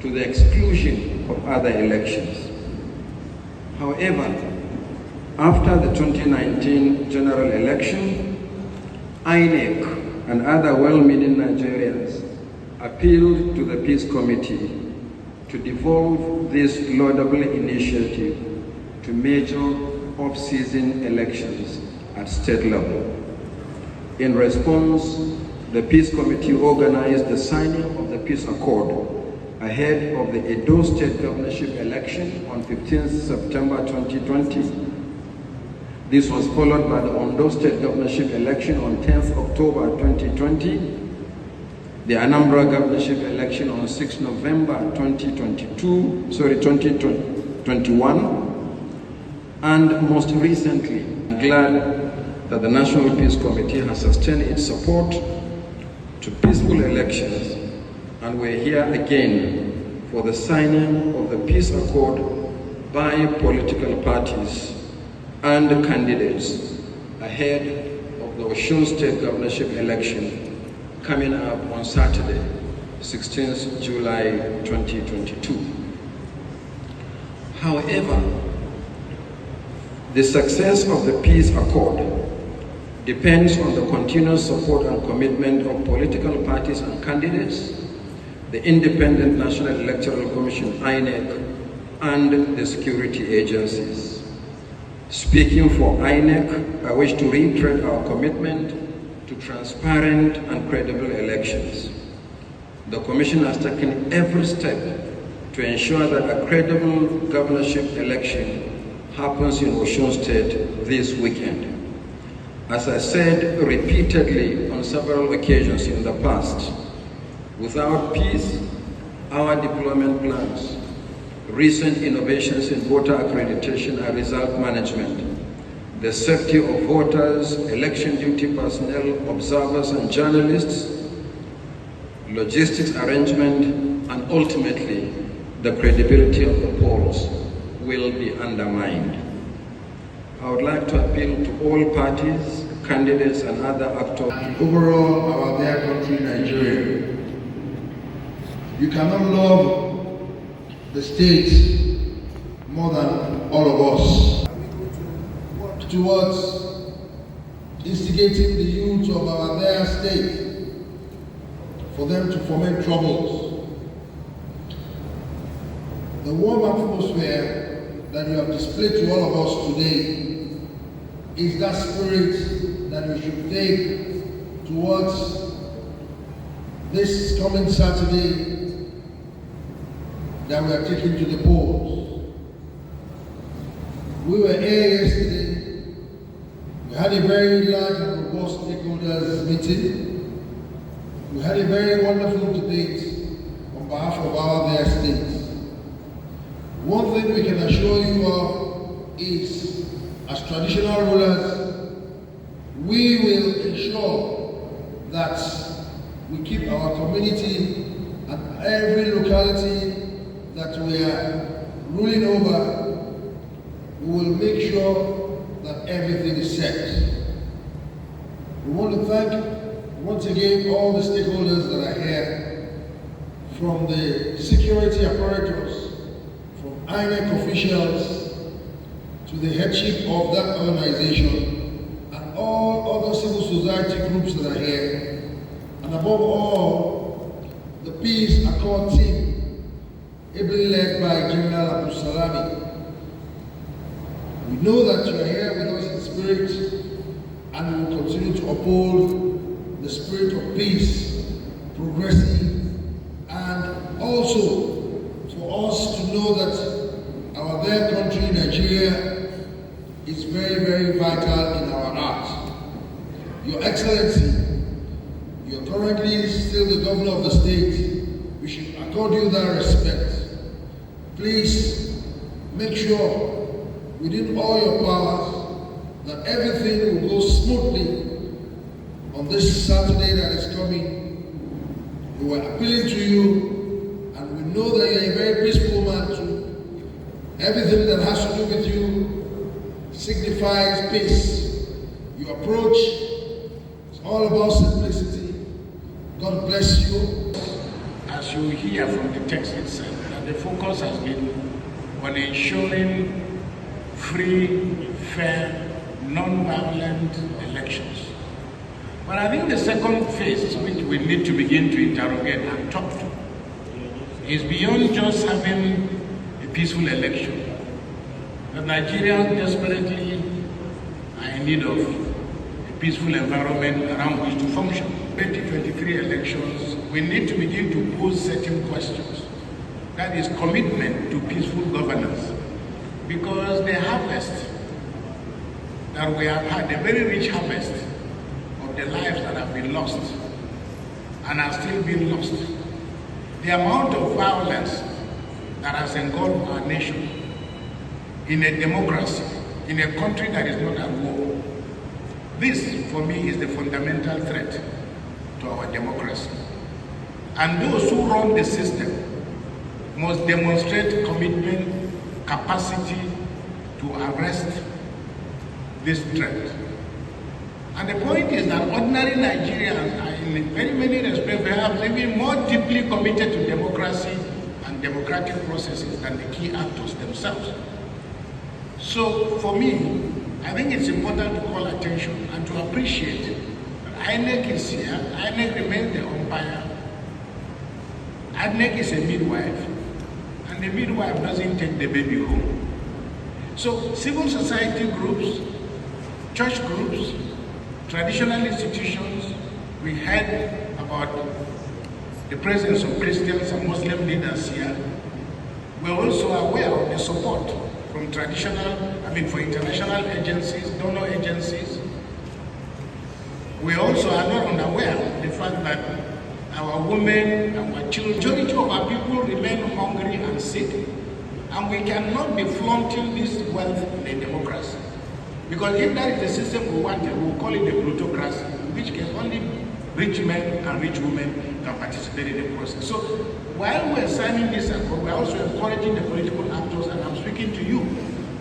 to the exclusion of other elections. However, after the 2019 general election, INEC and other well-meaning Nigerians appealed to the Peace Committee to devolve this laudable initiative to major off-season elections at state level. In response, the Peace Committee organized the signing of the Peace Accord ahead of the Edo State Governorship election on 15th September 2020. This was followed by the Ondo State Governorship election on 10th October 2020, the Anambra Governorship election on 6th November 2021, and most recently, I'm glad that the National Peace Committee has sustained its support to peaceful elections, and we're here again for the signing of the Peace Accord by political parties and candidates ahead of the Osun State Governorship election coming up on Saturday, 16th July 2022. However, the success of the Peace Accord depends on the continuous support and commitment of political parties and candidates, the Independent National Electoral Commission, INEC, and the security agencies. Speaking for INEC, I wish to reiterate our commitment to transparent and credible elections. The Commission has taken every step to ensure that a credible governorship election happens in Osun State this weekend. As I said repeatedly on several occasions in the past, without peace, our deployment plans, recent innovations in voter accreditation and result management, the safety of voters, election duty personnel, observers and journalists, logistics arrangement, and ultimately the credibility of the polls will be undermined. I would like to appeal to all parties, candidates and other actors. Overall, our dear country, Nigeria, you cannot love the state more than all of us. Towards instigating the youth of our dear state for them to foment troubles. The warm atmosphere that you have displayed to all of us today is that spirit that we should take towards this coming Saturday that we are taking to the polls. We were here yesterday. We had a very large and robust stakeholders meeting. We had a very wonderful debate on behalf of our dear states. One thing we can assure you of is, as traditional rulers, we will ensure that we keep our community and every locality that we are ruling over. We will make sure that everything is set. We want to thank once again all the stakeholders that are here, from the security apparatus, from INEC officials, to the headship of that organization, and all other civil society groups that are here, and above all, the Peace Accord team, ably led by General Abu Salami. We know that you are here with us in spirit, and we will continue to uphold the spirit of peace, progressive, and also for us to know that our dear country, Nigeria, is very, very vital in our heart. Your Excellency, you are currently still the governor of the state. We should accord you that respect. Please make sure within all your powers that everything will go smoothly on this Saturday that is coming. We are appealing to you, and we know that you are a very peaceful man too. Everything that has to do with you signifies peace. Your approach is all about simplicity. God bless you. As as you hear from the text itself, that the focus has been on ensuring free, fair, non-violent elections. But I think the second phase, which we need to begin to interrogate and talk to, is beyond just having a peaceful election. The Nigerians desperately are in need of a peaceful environment around which to function. 2023 elections, we need to begin to pose certain questions. That is commitment to peaceful governance. Because the harvest that we have had, a very rich harvest of the lives that have been lost and are still being lost, the amount of violence that has engulfed our nation in a democracy, in a country that is not at war, this, for me, is the fundamental threat to our democracy. And those who run the system must demonstrate commitment, capacity to arrest this threat. And the point is that ordinary Nigerians are in very many respects perhaps even more deeply committed to democracy and democratic processes than the key actors themselves. So for me, I think it's important to call attention and to appreciate that INEC is here, INEC remains the umpire, INEC is a midwife, and the midwife doesn't take the baby home. So civil society groups, church groups, traditional institutions, we heard about the presence of Christians and Muslim leaders here. We're also aware of the support from for international agencies, donor agencies. We also are not unaware of the fact that our women, our children, majority of our people remain hungry and sick, and we cannot be flaunting this wealth in a democracy. Because if that is the system we want, we'll call it a plutocracy, in which case only rich men and rich women can participate in the process. So while we're signing this accord, we're also encouraging the political actors, and I'm speaking to you,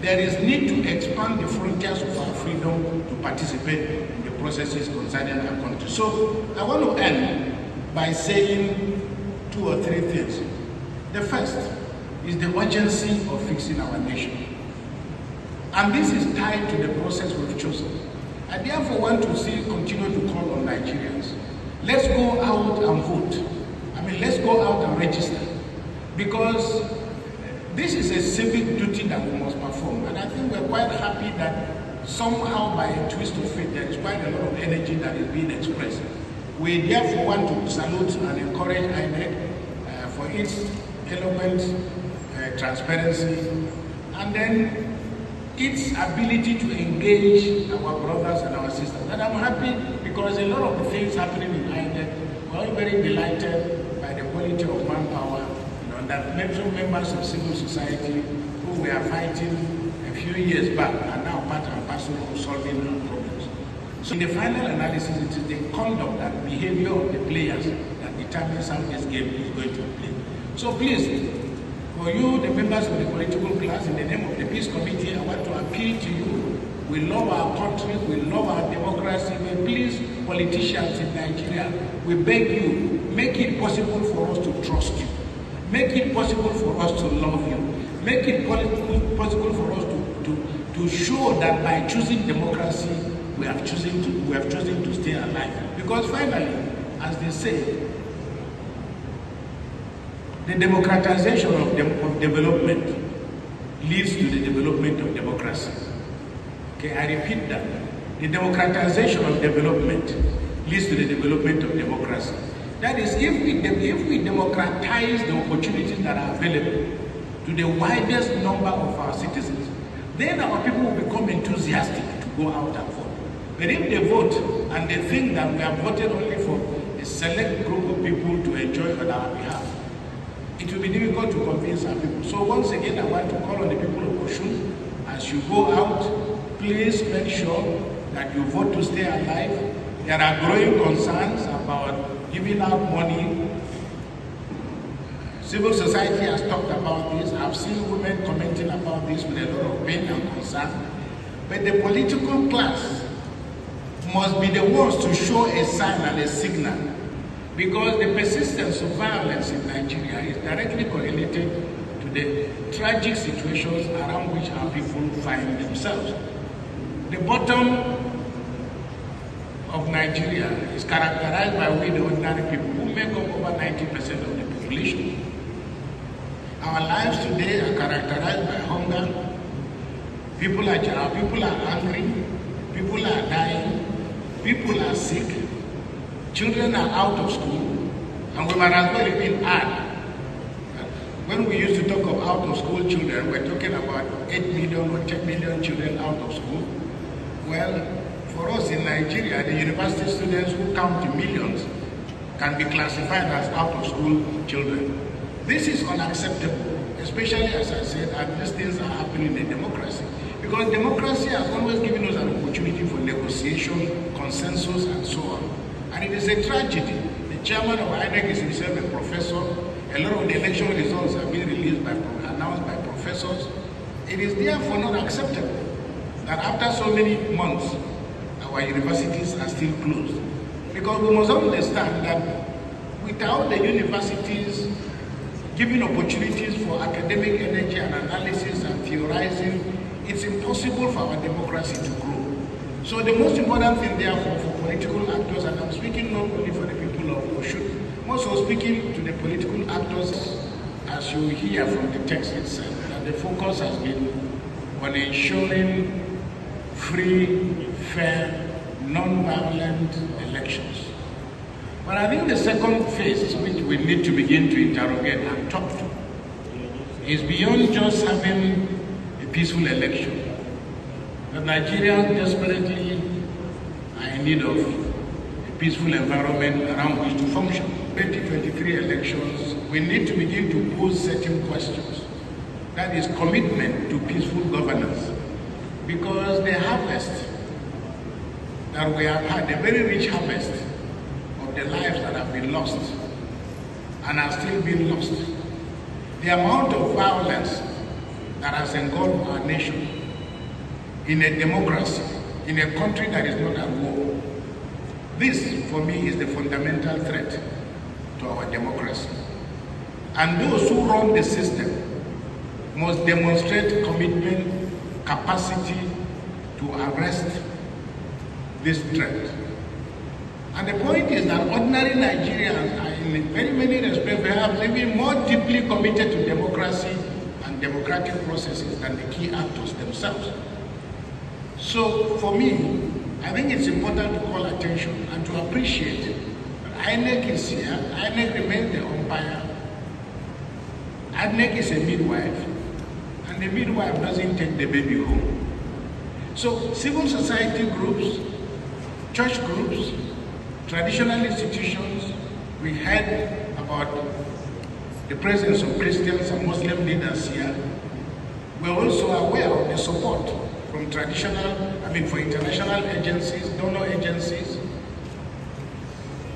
there is need to expand the frontiers of our freedom to participate in the processes concerning our country. So I want to end by saying 2 or 3 things. The first is the urgency of fixing our nation. And this is tied to the process we've chosen. I therefore want to continue to call on Nigerians. Let's go out and vote. Let's go out and register. Because this is a civic duty that we must perform. And I think we're quite happy that somehow by a twist of fate, there is quite a lot of energy that is being expressed. We therefore want to salute and encourage INEC for its eloquent transparency, and then its ability to engage our brothers and our sisters. And I'm happy because a lot of the things happening in INEC, we're all very delighted by the quality of manpower, that members of civil society who were fighting a few years back are now part and parcel of solving our problems. So in the final analysis, it is the conduct and behavior of the players that determines how this game is going to play. So please, for you, the members of the political class, in the name of the Peace Committee, I want to appeal to you. We love our country, we love our democracy, but please, politicians in Nigeria, we beg you, make it possible for us to trust you. Make it possible for us to love you. Make it possible for us to show that by choosing democracy, we have chosen to stay alive. Because finally, as they say, the democratization of development leads to the development of democracy. Okay, I repeat that. The democratization of development leads to the development of democracy. That is, if we democratize the opportunities that are available to the widest number of our citizens, then our people will become enthusiastic to go out and vote. But if they vote and they think that we have voted only for a select group of people to enjoy on our behalf, it will be difficult to convince our people. So once again, I want to call on the people of Osun, as you go out, please make sure that you vote to stay alive. There are growing concerns about giving out money. Civil society has talked about this. I've seen women commenting about this with a lot of pain and concern. But the political class must be the ones to show a sign and a signal. because the persistence of violence in Nigeria is directly correlated to the tragic situations around which our people find themselves. The bottom of Nigeria is characterized by we, the ordinary people, who make up over 90% of the population. Our lives today are characterized by hunger. People are angry. People are dying. People are sick. Children are out of school. And we might as well even add, when we used to talk of out of school children, we're talking about 8 million or 10 million children out of school. Well, for us in Nigeria, the university students who count in millions can be classified as out of school children. This is unacceptable, especially as I said, and these things are happening in democracy. Because democracy has always given us an opportunity for negotiation, consensus, and so on. And it is a tragedy. The chairman of INEC is himself a professor. A lot of the election results have been announced by professors. It is therefore not acceptable that after so many months, our universities are still closed. Because we must understand that without the universities giving opportunities for academic energy and analysis and theorizing, it's impossible for our democracy to grow. So the most important thing therefore for political actors, and I'm speaking not only for the people of Oshun, I'm also speaking to the political actors, as you hear from the text itself, that the focus has been on ensuring free, fair, non-violent elections. But I think the second phase, which we need to begin to interrogate and talk to, is beyond just having a peaceful election. The Nigerians desperately are in need of a peaceful environment around which to function. 2023 elections, we need to begin to pose certain questions. That is commitment to peaceful governance. Because the harvest that we have had, a very rich harvest of the lives that have been lost and are still being lost, the amount of violence that has engulfed our nation in a democracy, in a country that is not at war, this, for me, is the fundamental threat to our democracy. And those who run the system must demonstrate commitment, capacity to arrest this threat. And the point is that ordinary Nigerians are in very many respects perhaps even more deeply committed to democracy and democratic processes than the key actors themselves. So for me, I think it's important to call attention and to appreciate that INEC is here. INEC remains the umpire. INEC is a midwife, and the midwife doesn't take the baby home. So civil society groups, church groups, traditional institutions, we heard about the presence of Christians and Muslim leaders here. We're also aware of the support from for international agencies, donor agencies.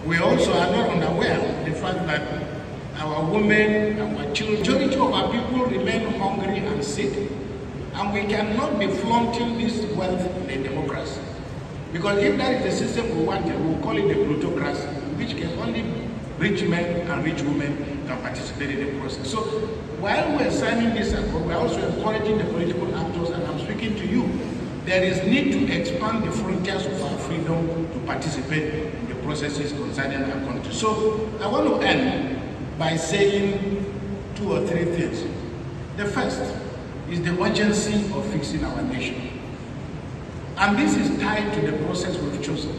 We also are not unaware of the fact that our women, our children, majority of our people remain hungry and sick, and we cannot be flaunting this wealth in a democracy. Because if that is the system we want, we'll call it a plutocracy, in which case only rich men and rich women can participate in the process. So while we're signing this accord, we're also encouraging the political actors, and I'm speaking to you, there is need to expand the frontiers of our freedom to participate in the processes concerning our country. So I want to end by saying 2 or 3 things. The first is the urgency of fixing our nation. And this is tied to the process we've chosen.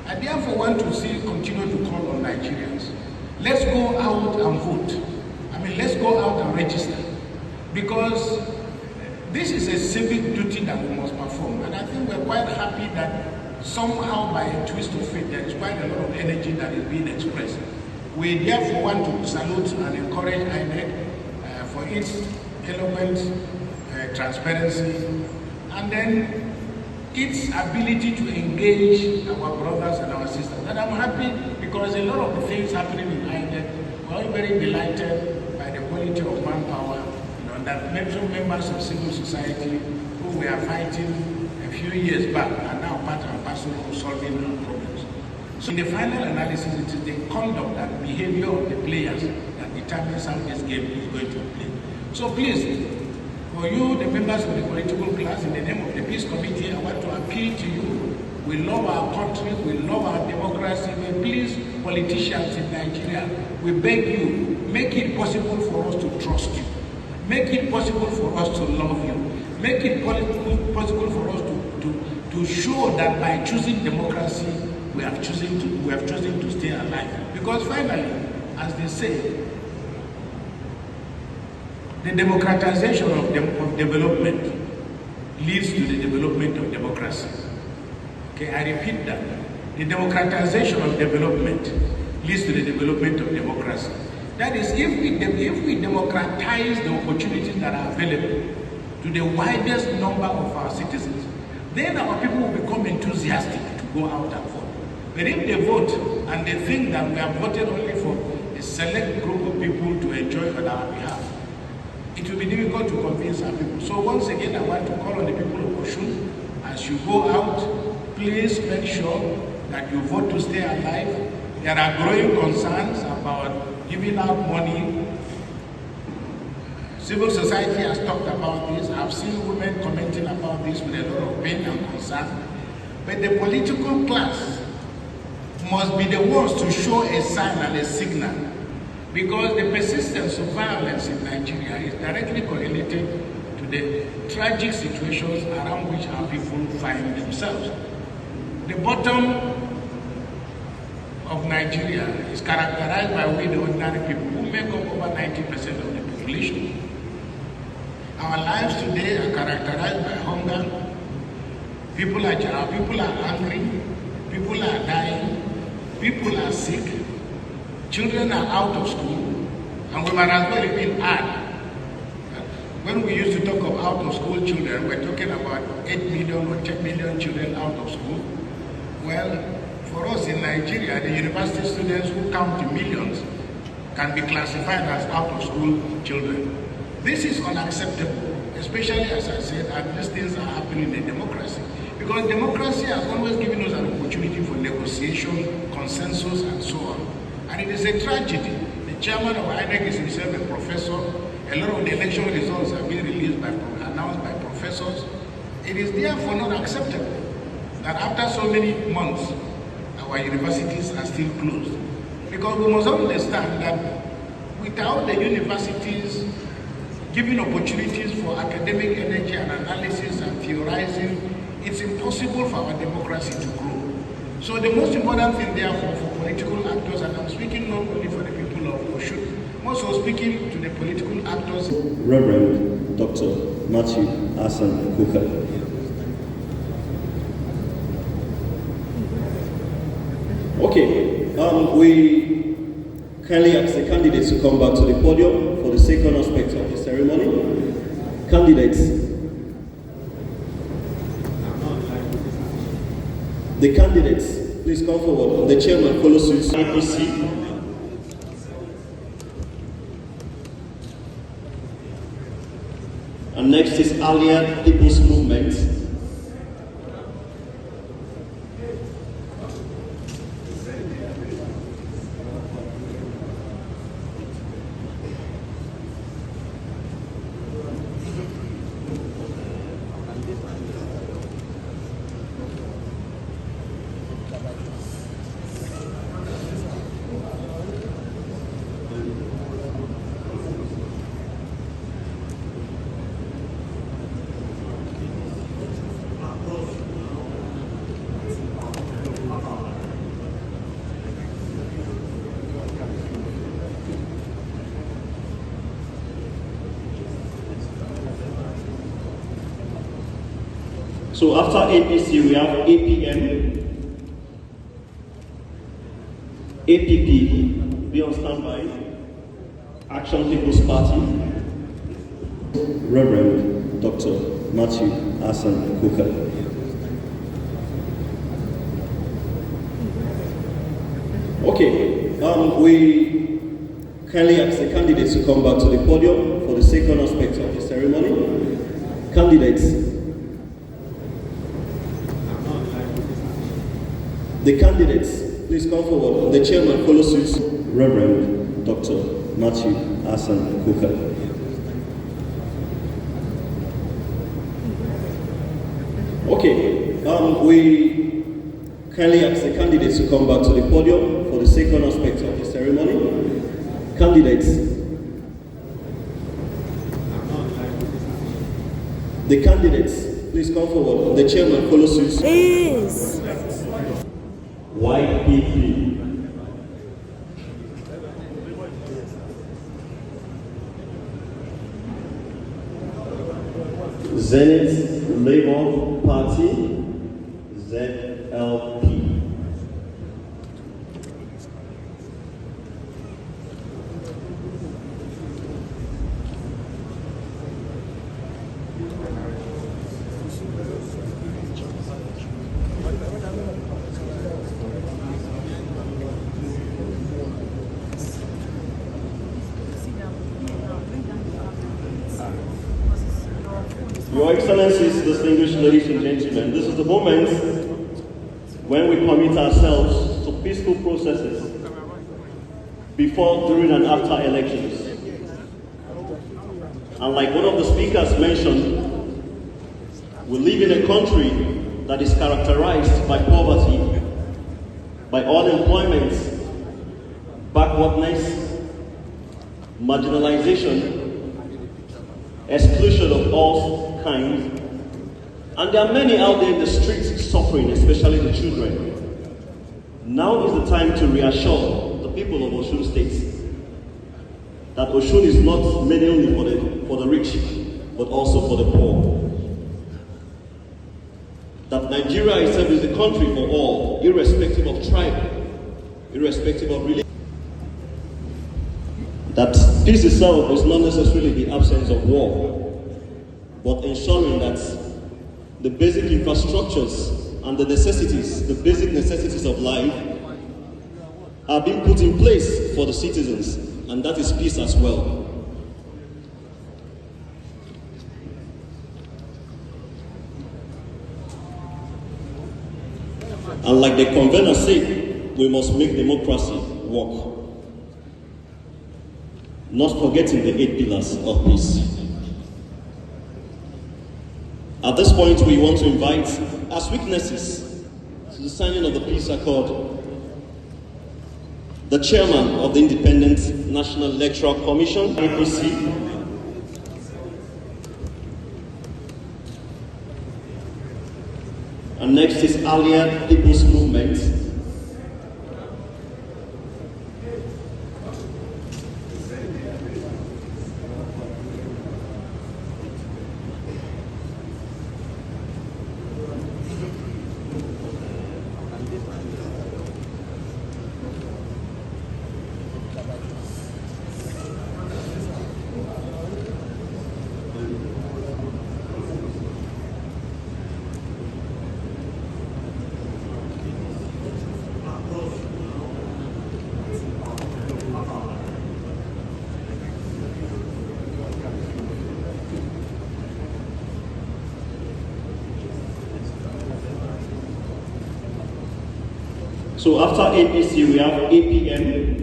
I therefore want to continue to call on Nigerians. Let's go out and vote. Let's go out and register. Because this is a civic duty that we must perform. And I think we're quite happy that somehow by a twist of fate, there is quite a lot of energy that is being expressed. We therefore want to salute and encourage INEC for its eloquent transparency, and then its ability to engage our brothers and our sisters. And I'm happy because a lot of the things happening in INEC, we're all very delighted by the quality of manpower, that members of civil society who were fighting a few years back are now part and parcel of solving our problems. So in the final analysis, it is the conduct and behavior of the players that determines how this game is going to play. So please, for you, the members of the political class, in the name of the Peace Committee, I want to appeal to you. We love our country, we love our democracy, but please, politicians in Nigeria, we beg you, make it possible for us to trust you. Make it possible for us to love you. Make it possible for us to show that by choosing democracy, we have chosen to stay alive. Because finally, as they say, the democratization of development leads to the development of democracy. Okay, I repeat that. The democratization of development leads to the development of democracy. That is, if we democratize the opportunities that are available to the widest number of our citizens, then our people will become enthusiastic to go out and vote. But if they vote and they think that we have voted only for a select group of people to enjoy on our behalf, it will be difficult to convince our people. So once again, I want to call on the people of Osun, as you go out, please make sure that you vote to stay alive. There are growing concerns about giving out money. Civil society has talked about this. I've seen women commenting about this with a lot of pain and concern. But the political class must be the ones to show a sign and a signal, because the persistence of violence in Nigeria is directly correlated to the tragic situations around which our people find themselves. The bottom of Nigeria is characterized by we, the ordinary people, who make up over 90% of the population. Our lives today are characterized by hunger. People are angry. People are dying. People are sick. Children are out of school. And we might as well even add, when we used to talk of out of school children, we're talking about 8 million or 10 million children out of school. Well, for us in Nigeria, the university students who count in millions can be classified as out of school children. This is unacceptable, especially, as I said, and these things are happening in democracy. Because democracy has always given us an opportunity for negotiation, consensus, and so on. And it is a tragedy. The chairman of INEC is himself a professor. A lot of the election results have been announced by professors. It is therefore not acceptable that after so many months, our universities are still closed. Because we must understand that without the universities giving opportunities for academic energy and analysis and theorizing, it's impossible for our democracy to grow. So the most important thing therefore for political actors, and I'm speaking not only for the people of Osun, I'm also speaking to the political actors. Reverend Dr. Matthew Hassan Kukah. Okay, we kindly ask the candidates to come back to the podium for the second aspect of the ceremony. Candidates. The candidates, please come forward. The chairman follows suit. APC. And next is Allied People's Movement. So after APC, we have APM, APP, be on standby, Action People's Party, Reverend Dr. Matthew Hassan Kukah. Okay, we kindly ask the candidates to come back to the podium for the second aspect of the ceremony. Candidates. The candidates, please come forward. The chairman follows suit. Reverend Dr. Matthew Hassan Kukah. Okay, we kindly ask the candidates to come back to the podium for the second aspect of the ceremony. Candidates. The candidates, please come forward. The chairman follows suit. Please. YPP. Zenith Labour Party, ZLP. Your Excellencies, distinguished ladies and gentlemen, this is the moment when we commit ourselves to peaceful processes before, during, and after elections. And like one of the speakers mentioned, we live in a country that is characterized by poverty, by unemployment, backwardness, marginalization, exclusion of all kinds, and there are many out there in the streets suffering, especially the children. Now is the time to reassure the people of Osun State that Osun is not made only for the rich, but also for the poor. That Nigeria itself is the country for all, irrespective of tribe, irrespective of religion. That peace itself is not necessarily the absence of war, but ensuring that the basic infrastructures and the necessities, the basic necessities of life are being put in place for the citizens, and that is peace as well. And like the convener said, we must make democracy work. Not forgetting the 8 pillars of peace. At this point, we want to invite, as witnesses to the signing of the peace accord, the chairman of the Independent National Electoral Commission, APC, and next is Allied People's Movement, so after APC, we have APM,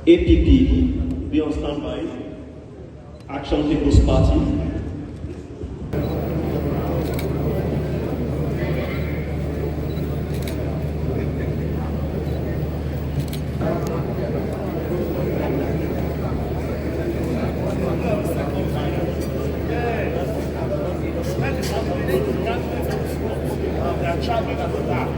APP, be on standby, Action People's Party, Traveling at the back.